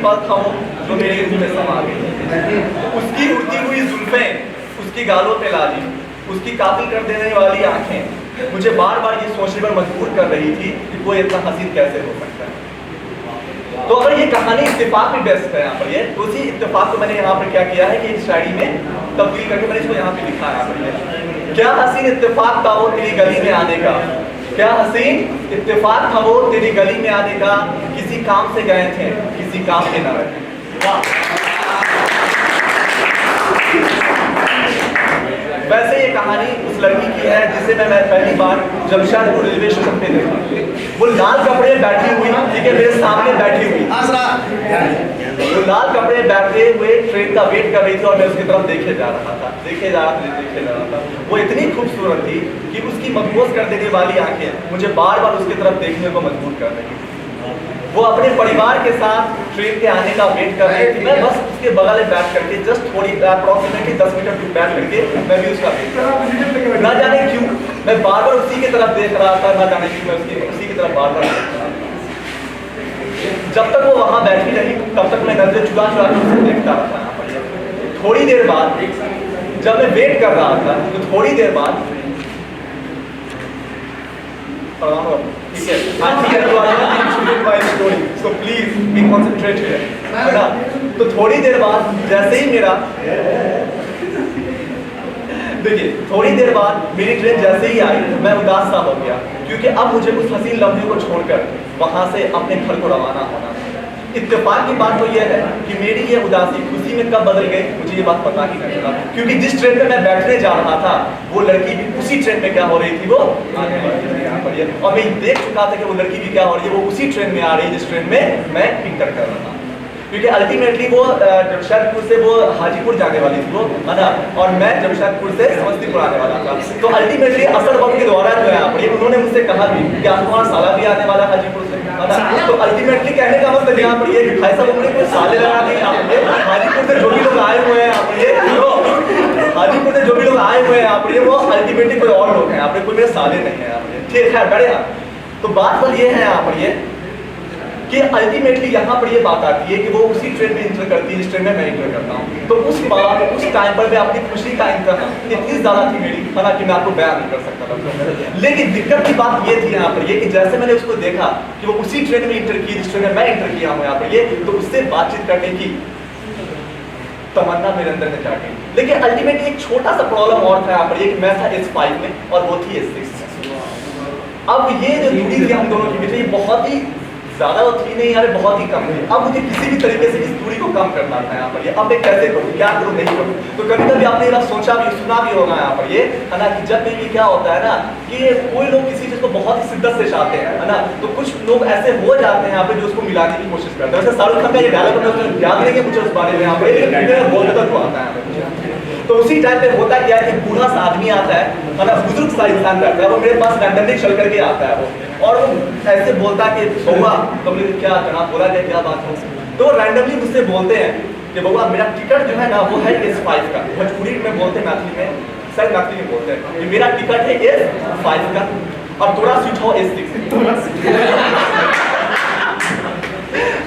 पल था वो जो मेरे रूह में समा गई। उसकी उड़ती हुई जुल्फें, उसकी गालों पे लाली, उसकी कातिल कर देने वाली आंखें मुझे बार बार ये सोचने पर मजबूर कर रही थी कि कोई इतना हसीन कैसे हो सकता है। तो अगर ये कहानी इत्तेफाक में बेस्ट है यहाँ पर, ये तो उसी इत्तेफाक को मैंने यहाँ पर क्या किया है कि एक शायरी में तब्दील करके मैंने इसको यहाँ पे लिखा है। क्या हसीन इत्तेफाक था वो तेरी गली में आने का, क्या हसीन इत्तेफाक था वो तेरी गली में आने का, किसी काम से गए थे किसी काम के न रहे। वैसे ये कहानी उस लड़की की है जिसे मैं पहली बार जमशेदपुर रेलवे स्टेशन पे देखा। वो लाल कपड़े बैठी हुई, ठीक है, मेरे सामने बैठी हुई, वो लाल कपड़े बैठे हुए ट्रेन का वेट कर रही थी और मैं उसकी तरफ देखे जा रहा था। वो इतनी खूबसूरत थी कि उसकी मदहोश कर देने वाली आंखें मुझे बार बार उसकी तरफ देखने को मजबूर कर रही थी। वो अपने परिवार के साथ ट्रेन के आने का वेट कर रही थी, मैं बस उसके बगल में बैठ करके जस्ट थोड़ी अप्रॉक्सीमेटली 10 मीटर दूर बैठ करके मैं भी उसका वेट कर रहा था। ना जाने क्यों मैं बार बार उसी की तरफ देख रहा था, ना जाने क्यों मैं उसी की तरफ बार बार देख रहा था। जब तक वो वहां बैठी रही तब तक मैं नजरें चुरा के उसे देखता रहा। थोड़ी देर बाद जब मैं वेट कर रहा था तो थोड़ी देर बाद ठीक है, so please be concentrate here, है ना। तो थोड़ी देर बाद जैसे ही मेरा देखिए थोड़ी देर बाद मेरी ट्रेन जैसे ही आई मैं उदास सा हो गया, क्योंकि अब मुझे उस हसीन लम्हे को छोड़कर वहां से अपने घर को रवाना होना। इत्तेफाक की बात तो यह है कि मेरी ये उदासी खुशी में कब बदल गई मुझे ये बात पता ही नहीं चला, क्योंकि जिस ट्रेन में मैं बैठने जा रहा था वो लड़की भी उसी ट्रेन में क्या हो रही थी, वो आने वाली थी यहाँ पर, और मैं देख चुका था कि वो लड़की भी क्या हो रही है, वो उसी ट्रेन में आ रही है जिस ट्रेन में मैं इंटर कर रहा था। क्योंकि अल्टीमेटली वो जमशेदपुर से वो हाजीपुर जाने वाली थी वो, है ना, और मैं जमशेदपुर से समस्तीपुर आने वाला था। तो अल्टीमेटली असल वक्त के दौरान जो है यहाँ पर उन्होंने मुझसे कहा भी कि आप तुम्हारा साला भी आने वाला हाजीपुर से, है ना। तो अल्टीमेटली कहने का मतलब यहाँ पर ये कि भाई साहब उन्होंने कोई साले लगा नहीं, यहाँ पर हाजीपुर से जो भी लोग आए हुए हैं यहाँ पर, हाजीपुर से जो भी लोग आए हुए हैं यहाँ पर वो अल्टीमेटली कोई और लोग हैं यहाँ पर, कोई मेरे साले नहीं है यहाँ पर, ठीक है बढ़िया। तो बात पर ये है यहाँ पर ये कि अल्टीमेटली यहाँ पर ये बात आती है कि वो उसी ट्रेन में इंटर करती है जिस ट्रेन में मैं इंटर करता हूँ। तो उस टाइम पर मैं अपनी खुशी का इंतहा इतनी ज्यादा थी मेरी, है कि मैं आपको बयान नहीं कर सकता था। लेकिन दिक्कत की बात ये थी यहाँ पर ये कि जैसे मैंने उसको देखा कि वो उसी ट्रेन में इंटर की जिस ट्रेन में मैं इंटर किया हूँ यहाँ पर ये, तो उससे बातचीत करने की तमन्ना मेरे अंदर में जागी। लेकिन अल्टीमेटली एक छोटा सा प्रॉब्लम और था यहाँ पर ये कि मैं था S5 में और वो थी S6 में। अब ये जो दूरी थी हम दोनों के बीच ये बहुत ही ज्यादा थी नहीं यार, बहुत ही कम थी। अब मुझे किसी भी तरीके से इस दूरी को कम करना था यहाँ पर ये, अब मैं कैसे करूँ, क्या करूँ, नहीं करूँ। तो कभी कभी आपने ये बात सोचा भी सुना भी होगा यहाँ पर ये, है ना, कि जब भी क्या होता है ना कि कोई लोग किसी चीज को बहुत ही शिद्दत से चाहते हैं, है ना, तो कुछ लोग ऐसे हो जाते हैं यहाँ पे जो उसको मिलाने की कोशिश करते हैं। वैसे शाहरुख खान का ये डायलॉग है, याद नहीं है मुझे उस बारे में यहाँ पे बोलता तो आता है। तो उसी टाइम पे होता क्या है कि बूढ़ा सा आदमी आता है ना, बुजुर्ग सा इंसान करता है, वो मेरे पास रैंडमली चल करके आता है वो, और वो ऐसे बोलता है कि बउआ तुमने क्या जनाब बोला है, क्या बात हो। तो वो रैंडमली मुझसे बोलते हैं कि बउआ मेरा टिकट जो है ना वो है S5 का, भोजपुरी में बोलते हैं, मैथिली में सर मैथिली में बोलते हैं कि मेरा टिकट है S5 का और थोड़ा सीट हो S6।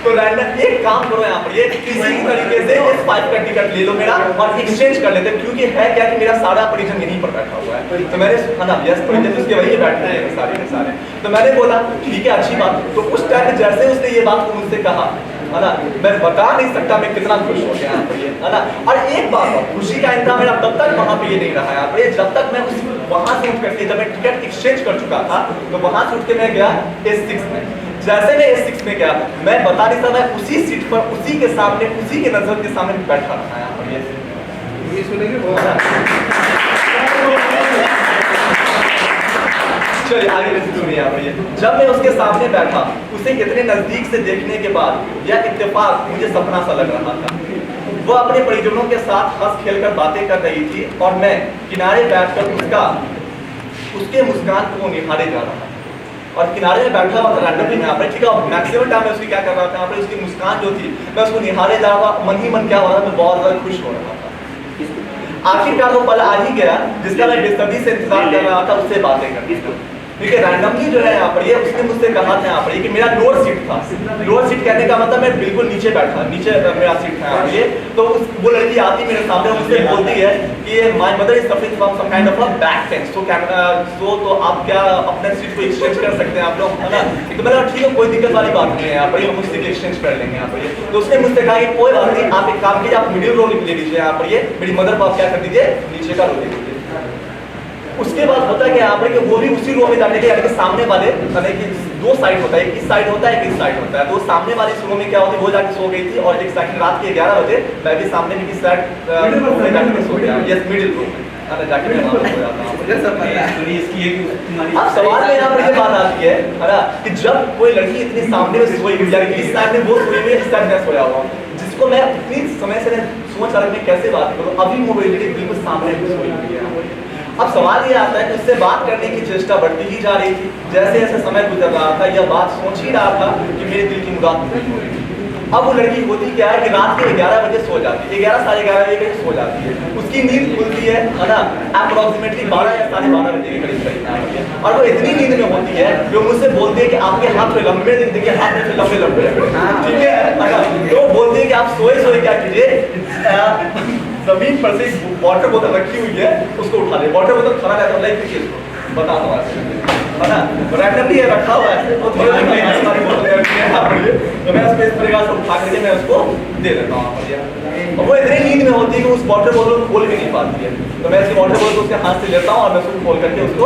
तो रैंडम एक काम करो यहाँ पर ये किसी भी तरीके से S5 का टिकट ले लो मेरा और एक्सचेंज कर लेते हैं, क्योंकि है क्या कि मेरा सारा परिजन यहीं पर बैठा हुआ है। तो मैंने है ना यस परिजन उसके वहीं बैठे हैं सारे के सारे। तो मैंने बोला ठीक है अच्छी बात। तो उस टाइम जैसे उसने ये बात को मुझसे कहा, है ना, मैं बता नहीं सकता मैं कितना खुश हो गया यहाँ पर ये, है ना। और एक बात खुशी का इंतजार मेरा तब तक वहाँ पे ये नहीं रहा यहाँ पर, जब तक मैं उस वहाँ से उठ करके जब मैं टिकट एक्सचेंज कर चुका था तो वहाँ से उठ के मैं गया S6 में। जैसे मैं S6 में गया मैं बता नहीं सकता, मैं उसी सीट पर उसी के सामने उसी के नजर के सामने बैठा रहा यहाँ पर ये चलिए आगे सुनिए यहाँ पर ये। जब मैं उसके सामने बैठा उसे कितने नजदीक से देखने के बाद यह इत्तेफाक मुझे सपना सा लग रहा था। वो अपने परिजनों के साथ हंस खेल कर बातें कर रही थी और मैं किनारे बैठकर उसके मुस्कान को निहारे जा रहा था। और किनारे में बैठा हुआ था रैंडमली यहाँ पर, ठीक है, मैक्सिमम टाइम में उसकी क्या कर रहा था यहाँ पर, उसकी मुस्कान जो थी मैं उसको निहारे जा रहा था। मन ही मन क्या हो रहा था, मैं बहुत ज्यादा खुश हो रहा था। आखिरकार वो पल आ ही गया जिसका मैं बेसब्री से इंतजार कर रहा था उससे बातें करने का। ठीक है। रैंडमली जो है यहाँ पर ये उसने मुझसे कहा था यहाँ पर कि मेरा लोअर सीट था। लोअर सीट कहने का मतलब मैं बिल्कुल नीचे बैठा, नीचे मेरा सीट था यहाँ पर ये। तो वो लड़की आती मेरे सामने, मुझसे बोलती है कि my mother is suffering from some kind of a back pain, तो आप क्या अपने सीट को एक्सचेंज कर सकते हैं आप लोग, है ना। तो मैंने ठीक है, कोई दिक्कत वाली बात नहीं है यहाँ पर, हम उससे एक्सचेंज कर लेंगे यहाँ पर। तो उसने मुझसे कहा कि कोई बात नहीं, आप एक काम कीजिए, आप मिडिल रो ले लीजिए यहाँ पर, ये मेरी मदर को आप क्या कर दीजिए, नीचे का रो दे दीजिए। उसके बाद होता है कि यहाँ पर कि वो भी उसी रो में जाने के, यानी कि सामने वाले, यानी कि दो साइड होता है, एक इस साइड होता है, एक इस साइड होता है। तो सामने वाली रो में क्या होती है, वो जाके सो गई थी, और एक सेकंड रात के 11 बजे मैं भी सामने में किस साइड में जाके सो गया, यस मिडिल रो में जाके मैं वहां सो जाता हूं। अब सवाल में यहाँ पर ये बात आती है ना, कि जब कोई लड़की इतनी सामने में सोई हुई, यानी कि इस साइड में वो सोई हुई है, इस साइड में सोया हुआ, जिसको मैं इतनी समय से सोच रहा मैं कैसे बात करूं, अभी वो लड़की बिल्कुल सामने में सोई हुई है। अब सवाल ये आता है कि उससे बात करने की चेष्टा बढ़ती ही जा रही थी। जैसे जैसे समय गुजर रहा था, यह बात सोच ही रहा था कि मेरे दिल की मुराद पूरी हो रही है। अब वो लड़की होती क्या है कि रात के 11 बजे सो जाती है, 11 साढ़े 11 बजे सो जाती है। उसकी नींद खुलती है ना, अप्रोक्सीमेटली 12 या साढ़े 12 बजे के करीब, और वो इतनी नींद में होती है कि वो मुझसे बोलती है कि आपके हाथ में लंबे, देखिए हाथ में लंबे लंबे, ठीक है। तो बोलती है कि आप सोए सोए क्या कीजिए, जमीन पर से वाटर बोतल रखी हुई है, उसको उठा ले। वाटर बोतल खड़ा रहता है, लाइक देखिए बता दो है ना, रैंडमली ये रखा हुआ है, तो थोड़ा हमारी बोतल रखी है यहाँ पर, तो मैं उसको इस तरीके से उठा करके मैं उसको दे देता हूँ यहाँ पर। वो इतनी नींद में होती है कि उस वाटर बोतल को खोल भी नहीं पाती है, तो मैं इसकी वाटर बोतल उसके हाथ से लेता हूँ और मैं उसको खोल करके उसको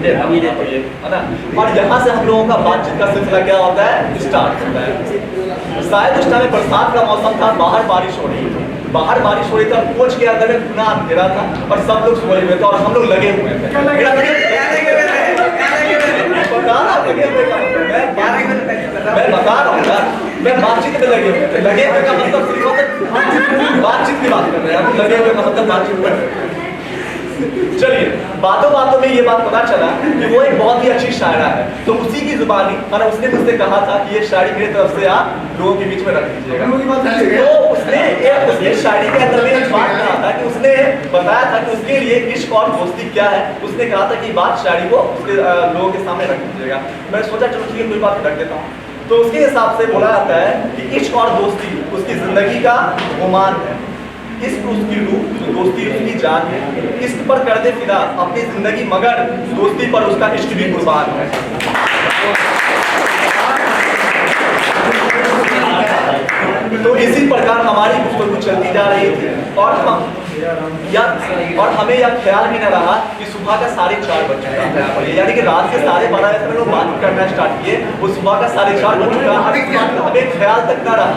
देता हूँ, है ना। और यहाँ से हम लोगों का बातचीत का सिलसिला क्या होता है, स्टार्ट होता है। शायद उस टाइम बरसात का मौसम था, बाहर बारिश हो रही थी, बाहर बारिश हो रही थी, और कोच के अंदर में खुना अंधेरा था, और सब लोग सोए हुए थे, और हम लोग लगे हुए थे। मैं बता रहा हूँ यार, मैं बातचीत में लगे हुए थे। लगे हुए का मतलब सिर्फ बातचीत की बात कर रहे हैं, लगे हुए का मतलब बातचीत कर रहे हैं। चलिए, बातों बातों में ये बात पता चला कि वो एक बहुत ही अच्छी शायरा है, तो उसी की जुबानी, और उसने मुझसे कहा था कि ये शायरी मेरी तरफ से आप लोगों के बीच में रख दीजिएगा। तो उसने शायरी के अंदर में एक बात कहा था कि उसने बताया था कि उसके लिए इश्क और दोस्ती क्या है। उसने कहा था कि बात शायरी को उसके लोगों के सामने रख दीजिएगा। मैंने सोचा चलो ठीक है, कोई बात रख देता हूँ। तो उसके हिसाब से बोला जाता है कि इश्क और दोस्ती उसकी जिंदगी का गुमान है, इश्क उसकी रूह, दोस्ती उसकी जान है। इश्क पर कर दे फिदा अपनी जिंदगी, मगर दोस्ती पर उसका इश्क भी कुर्बान है। तो इसी प्रकार हमारी गुफ्तगू चलती जा रही थी, और हमें यह ख्याल भी न रहा कि सुबह का 4:30 बज चुका है, यानी कि रात के 12:30 बजे लोग बात करना स्टार्ट किए, वो सुबह का 4:30 बज चुका है। हमें ख्याल तक न रहा,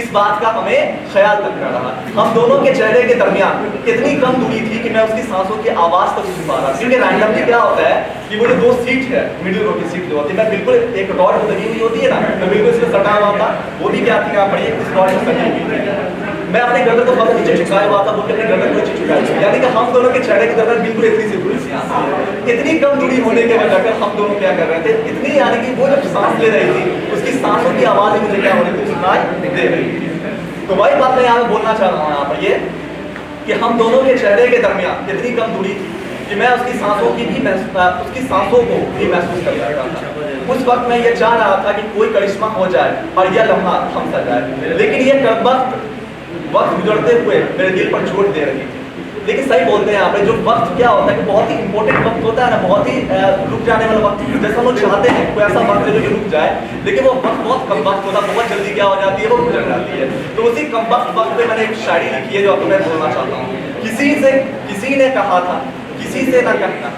इस बात का हमें ख्याल तक न रहा। हम दोनों के चेहरे के दरमियान इतनी कम दूरी थी कि मैं उसकी सांसों की आवाज तक सुन पा रहा। क्योंकि रैंडमली क्या होता है कि वो जो दो सीट है, मिडिल रो की सीट जो होती है, मैं बिल्कुल एक रॉड लगी हुई होती है ना, मैं बिल्कुल इसमें सटा हुआ था, वो भी क्या थी यहाँ पर इस रॉड में सटी हुई थी। मैं अपने गर्दन को बहुत नीचे झुकाया हुआ था, वो अपने गर्दन को नीचे झुकाया, यानी कि हम दोनों के चेहरे के दरमियान बिल्कुल इतनी सी दूरी थी। इतनी कम दूरी होने के वजह से हम दोनों क्या कर रहे थे, इतनी, यानी कि वो जब सांस ले रही थी, उसकी सांसों की आवाज मुझे क्या हो रही थी, सुनाई दे रही थी। तो वही बात मैं यहाँ बोलना चाह रहा हूँ यहाँ पर, ये कि हम दोनों के चेहरे के दरमियान इतनी कम दूरी थी कि मैं उसकी सांसों को भी महसूस कर रहा था। उस वक्त मैं ये चाह रहा था कि कोई करिश्मा हो जाए और यह लम्हा थम सा जाए, लेकिन ये वक्त गुजरते हुए मेरे दिल पर चोट दे रही थी। लेकिन सही बोलते हैं यहाँ पे, जो वक्त क्या होता है कि बहुत ही इंपॉर्टेंट वक्त होता है ना, बहुत ही रुक जाने वाला वक्त, जैसे हम लोग चाहते हैं कोई ऐसा वक्त है जो कि रुक जाए, लेकिन वो वक्त बहुत कम वक्त होता है, बहुत जल्दी क्या हो जाती है, वो गुजर जाती है। तो उसी कम वक्त पे मैंने एक शायरी लिखी है जो आपको मैं बोलना चाहता हूँ। किसी ने कहा था किसी से ना कहना,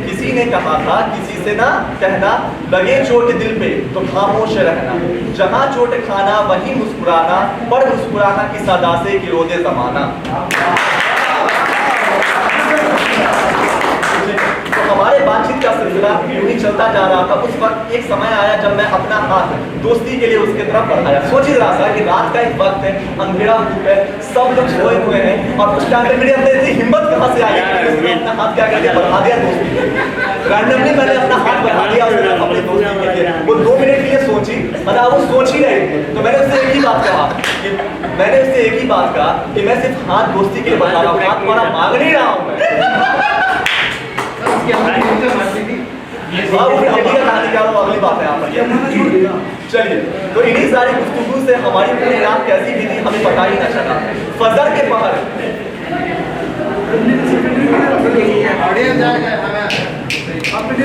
किसी ने कहा था किसी से ना कहना, लगे चोट दिल पे तो खामोश रहना, जहां चोट खाना वहीं मुस्कुराना, पर मुस्कुराना की सदा से गिरोदे जमाना। तो हमारे बातचीत का सिलसिला यूं ही चलता जा रहा था। उस वक्त एक समय आया जब मैं अपना हाथ दोस्ती के लिए उसके तरफ बढ़ाया। सोच ही रहा था कि रात का एक वक्त है, अंधेरा धूप है, सब लोग सोए हुए हैं, और उस टाइम पे मेरे अंदर इतनी हिम्मत कहाँ से आई कि अपना हाथ क्या कर दिया, बढ़ा दिया दोस्ती के लिए। रैंडमली मैंने अपना हाथ बढ़ा दिया अपने दोस्ती के लिए। वो 2 मिनट के लिए सोची, मतलब वो सोच ही रही थी। तो मैंने उससे एक ही बात कहा कि मैं सिर्फ हाथ दोस्ती के लिए बढ़ा रहा हूँ, हाथ तुम्हारा मांग नहीं रहा हूँ मैं। हाँ, वो जल्दी का कहानी क्या, वो अगली बात है यहाँ पर। चलिए, तो इन्हीं सारी गुफ्तगू से हमारी पूरी रात कैसी भी थी हमें पता ही ना चला। फजर के पहर